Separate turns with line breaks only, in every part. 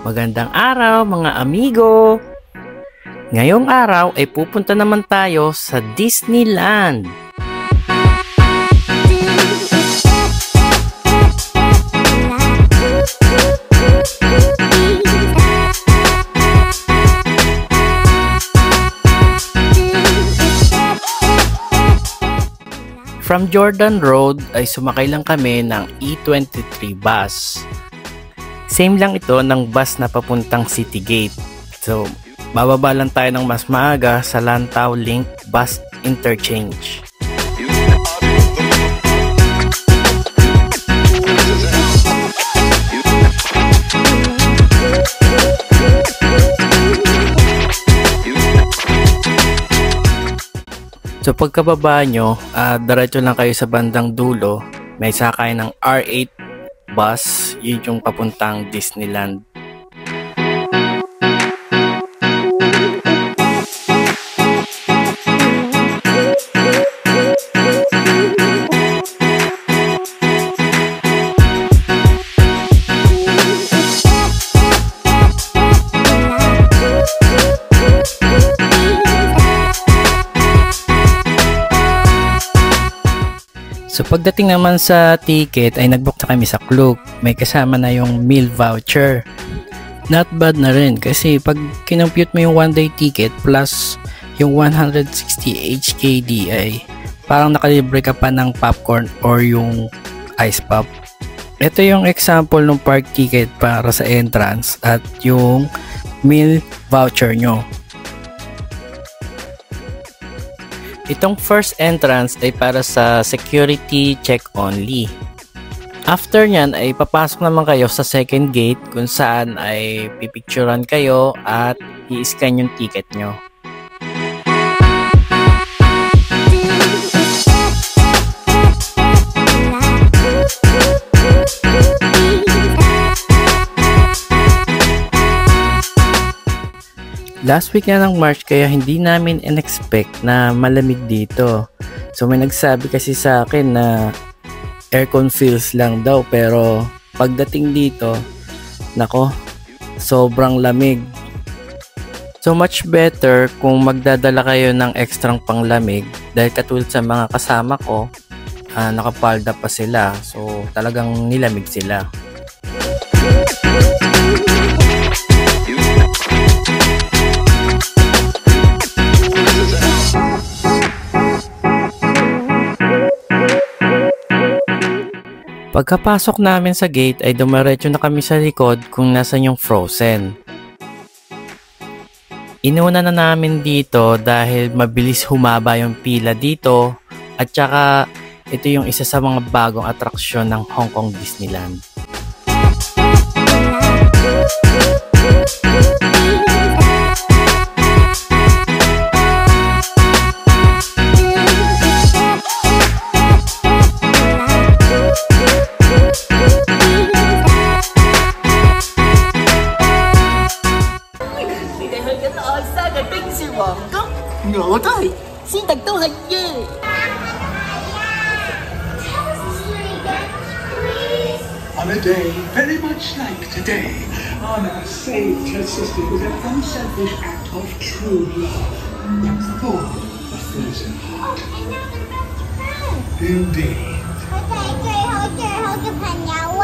Magandang araw mga amigo! Ngayong araw ay pupunta naman tayo sa Disneyland. From Jordan Road ay sumakay lang kami ng E23 bus. Same lang ito ng bus na papuntang City Gate. So, bababa lang tayo ng mas maaga sa Lantau Link Bus Interchange. So pagkababa nyo, diretso lang kayo sa bandang dulo. May sakay ng R8 bus, yun yung papuntang Disneyland. So pagdating naman sa ticket ay nagbook na kami sa Klook. May kasama na yung meal voucher. Not bad na rin kasi pag kinompute mo yung one day ticket plus yung 160 HKD ay parang nakalibre ka pa ng popcorn or yung ice pop. Ito yung example ng park ticket para sa entrance at yung meal voucher nyo. Itong first entrance ay para sa security check only. After nyan ay papasok naman kayo sa second gate kung saan ay pipicturan kayo at i-scan yung ticket nyo. Last week na ng March kaya hindi namin in-expect na malamig dito. So may nagsabi kasi sa akin na aircon feels lang daw pero pagdating dito, nako, sobrang lamig. So much better kung magdadala kayo ng ekstrang panglamig dahil katulad sa mga kasama ko, nakapalda pa sila. So talagang nilamig sila. Pagkapasok namin sa gate ay dumiretso na kami sa likod kung nasan yung Frozen. Inuna na namin dito dahil mabilis humaba yung pila dito at saka ito yung isa sa mga bagong atraksyon ng Hong Kong Disneyland.
On a day very much like today, Anna saved her sister with an unselfish act of true love. For a frozen heart. Indeed.
我才最后的朋友啊！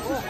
Hello,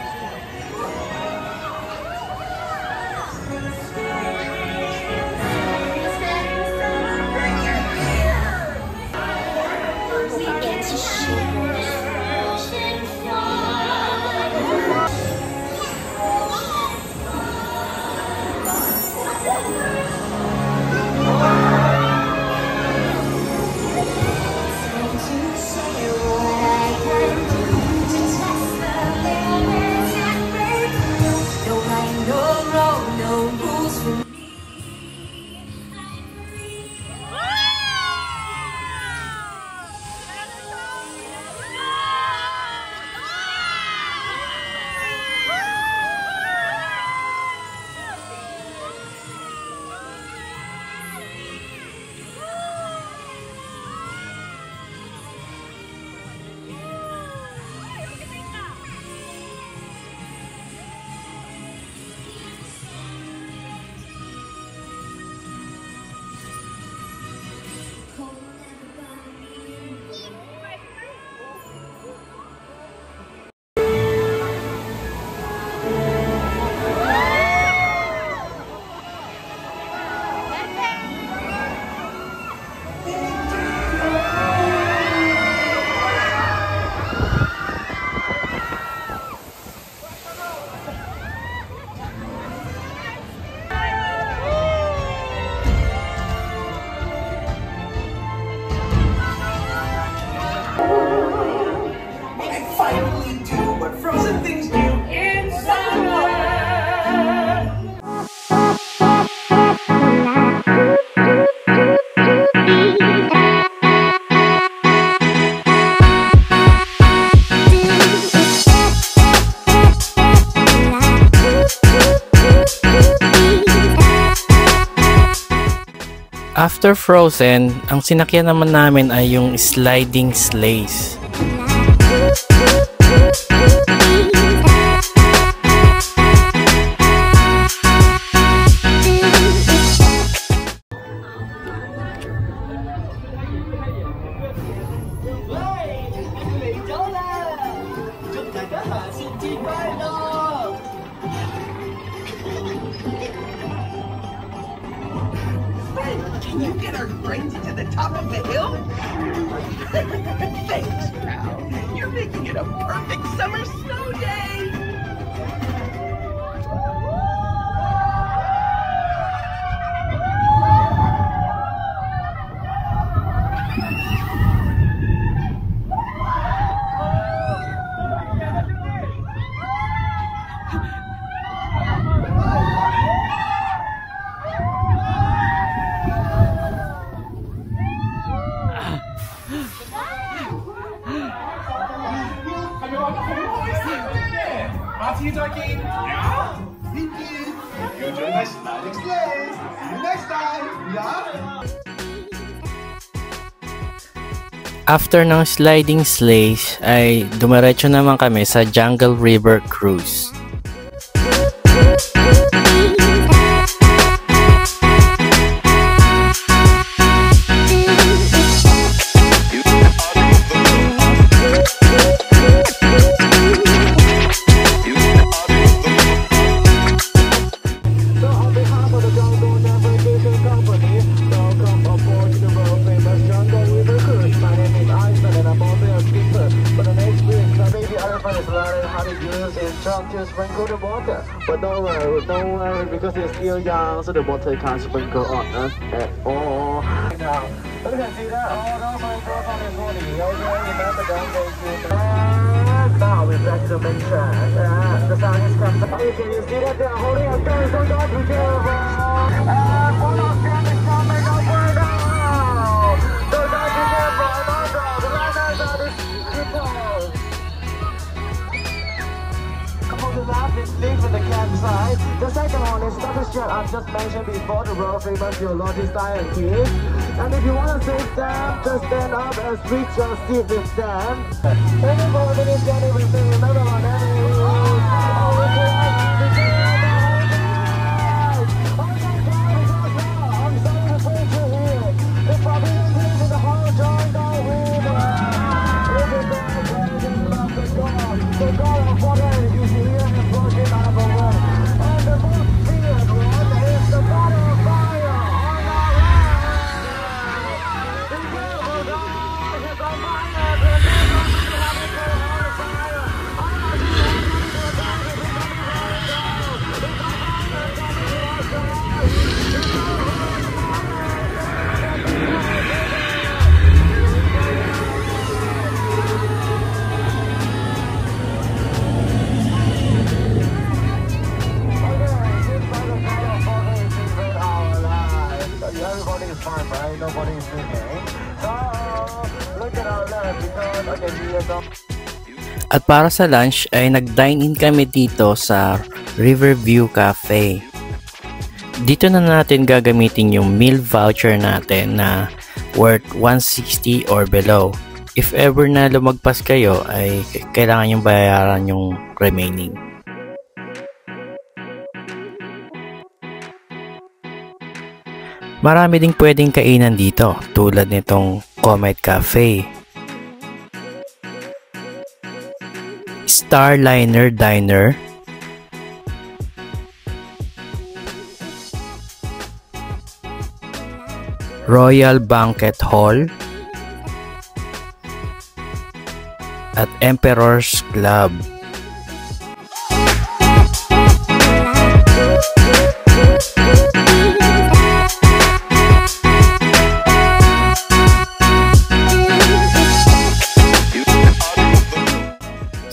After Frozen, ang sinakyan naman namin ay yung sliding sleighs.
Can you get our friends to the top of the hill? Thanks, pal. You're making it a perfect summer snow day.
Matthew Ducky. Yeah. Thank you. You enjoy my sliding sleigh. See you next time. Yeah.
After ng sliding sleighs ay dumiretso naman kami sa Jungle River Cruise.
To sprinkle the water, but don't worry, because it's still young, so the water can't sprinkle on us at all. Now, you can see that all those sprinkles on his body. Okay, remember, don't go too fast. Now we're back to the main track. The sun is coming. Okay, can you see that they're holding a gun, so don't be careful. Full of sand is coming over now. So don't be careful, the runners are the people. The last is leave with the campsite. The second one is Dr. Jet I've just mentioned before, the world famous geologist scientist. And if you want to save them, just stand up and reach your seat with them. Everybody is getting with me, remember on every
At para sa lunch ay nag-dine-in kami dito sa Riverview Cafe. Dito na natin gagamitin yung meal voucher natin na worth 160 or below. If ever na lumagpas kayo ay kailangan yung bayaran yung remaining. Marami ding pwedeng kainan dito tulad nitong Comet Cafe, Starliner Diner, Royal Banquet Hall, at Emperor's Club.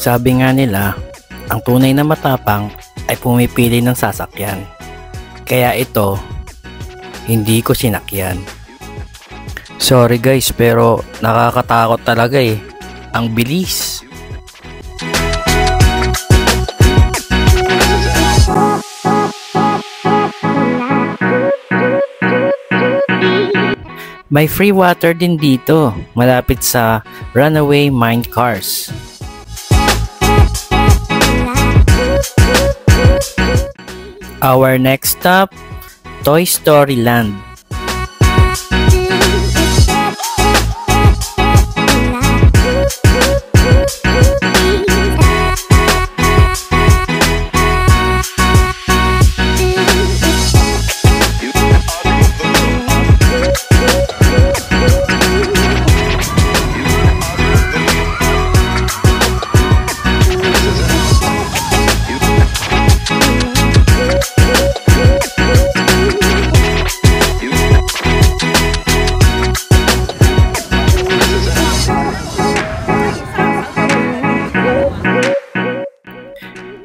Sabi nga nila, ang tunay na matapang ay pumipili ng sasakyan. Kaya ito, hindi ko sinakyan. Sorry guys, pero nakakatakot talaga eh. Ang bilis. May free water din dito, malapit sa Runaway Mine Cars. Our next stop, Toy Story Land.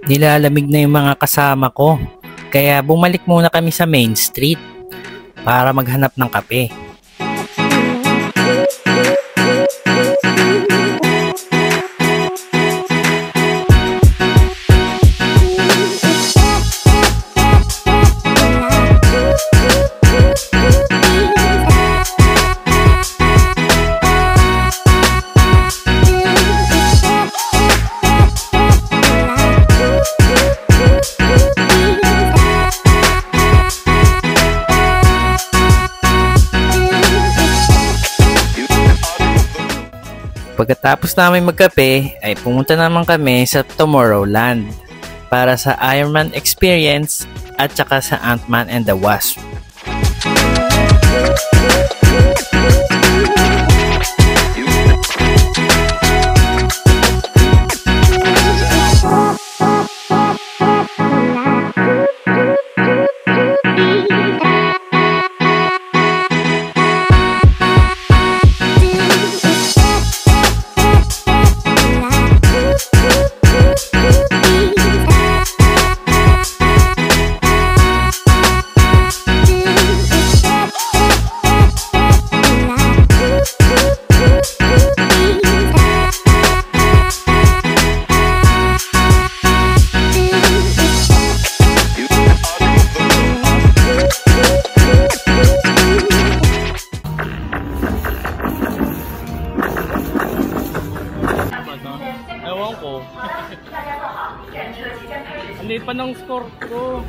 Nilalamig na yung mga kasama ko, kaya bumalik muna kami sa Main Street para maghanap ng kape. Pagkatapos namin magkape, ay pumunta naman kami sa Tomorrowland para sa Iron Man experience at saka sa Ant-Man and the Wasp.
Ewan ko. Hindi pa ng score ko.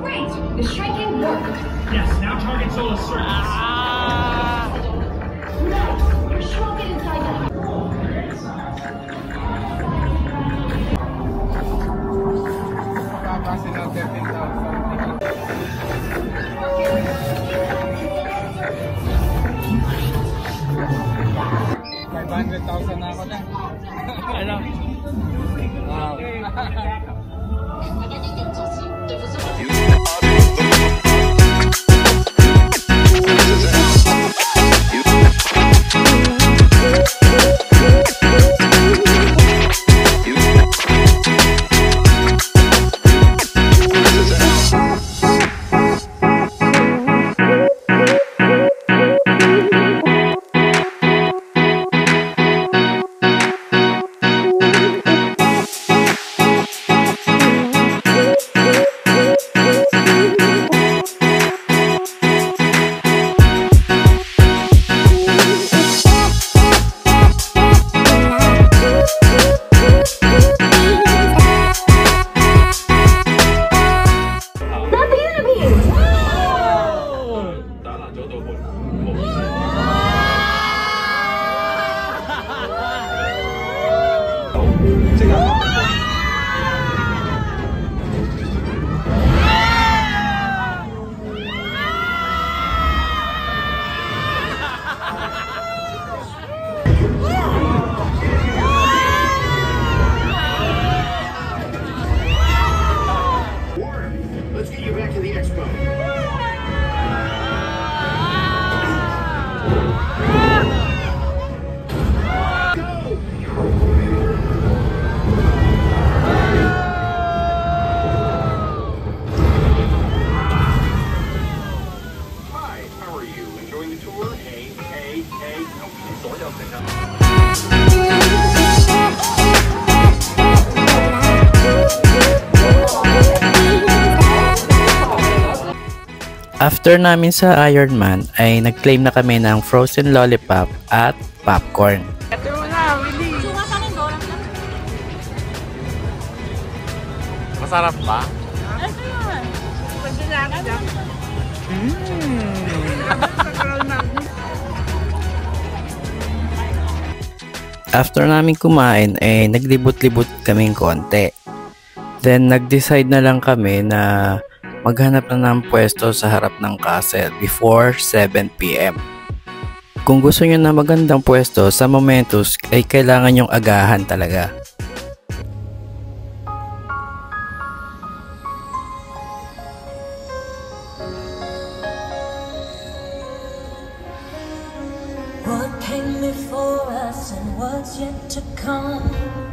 Great! The shrinking worked.
Yes, now target Solar surface.
You're shrunken inside the...
$500,000 na ako na. Ano? Wow.
Let's get you back to the expo. Hi, how are you? Enjoying the tour? Hey. Oh, sort of.
After namin sa Ironman ay nag-claim na kami ng frozen lollipop at popcorn.
Masarap ba?
After namin kumain naglibot-libot kaming konti. Then nag-decide na lang kami na maghanap na ng pwesto sa harap ng castle before 7 PM. Kung gusto nyo na magandang pwesto sa Momentus ay kailangan nyong agahan talaga.
What came before us and what's yet to come?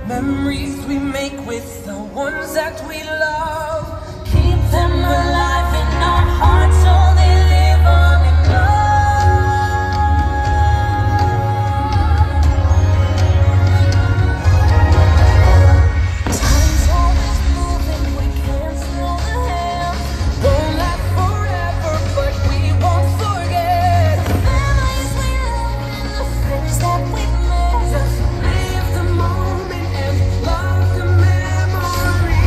Memories we make with the ones that we love. Keep them alive in our hearts so they live on in love. Time's always moving, we can't slow the hand. Won't last forever, but we won't forget. Memories we love and the friends that we met. Just live the moment and love the memories.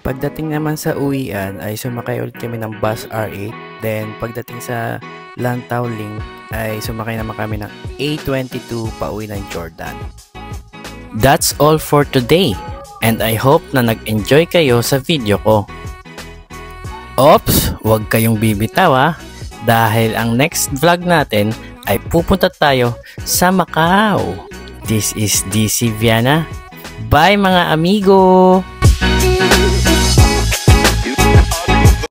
Pagdating naman sa uwian ay sumakay ulit kami ng bus R8. Then pagdating sa Lantau Link ay sumakay naman kami ng A22 pauwi ng Jordan. That's all for today and I hope na nag-enjoy kayo sa video ko. Ops, huwag kayong bibitaw dahil ang next vlog natin ay pupunta tayo sa Macau. This is DC Viana. Bye mga amigo!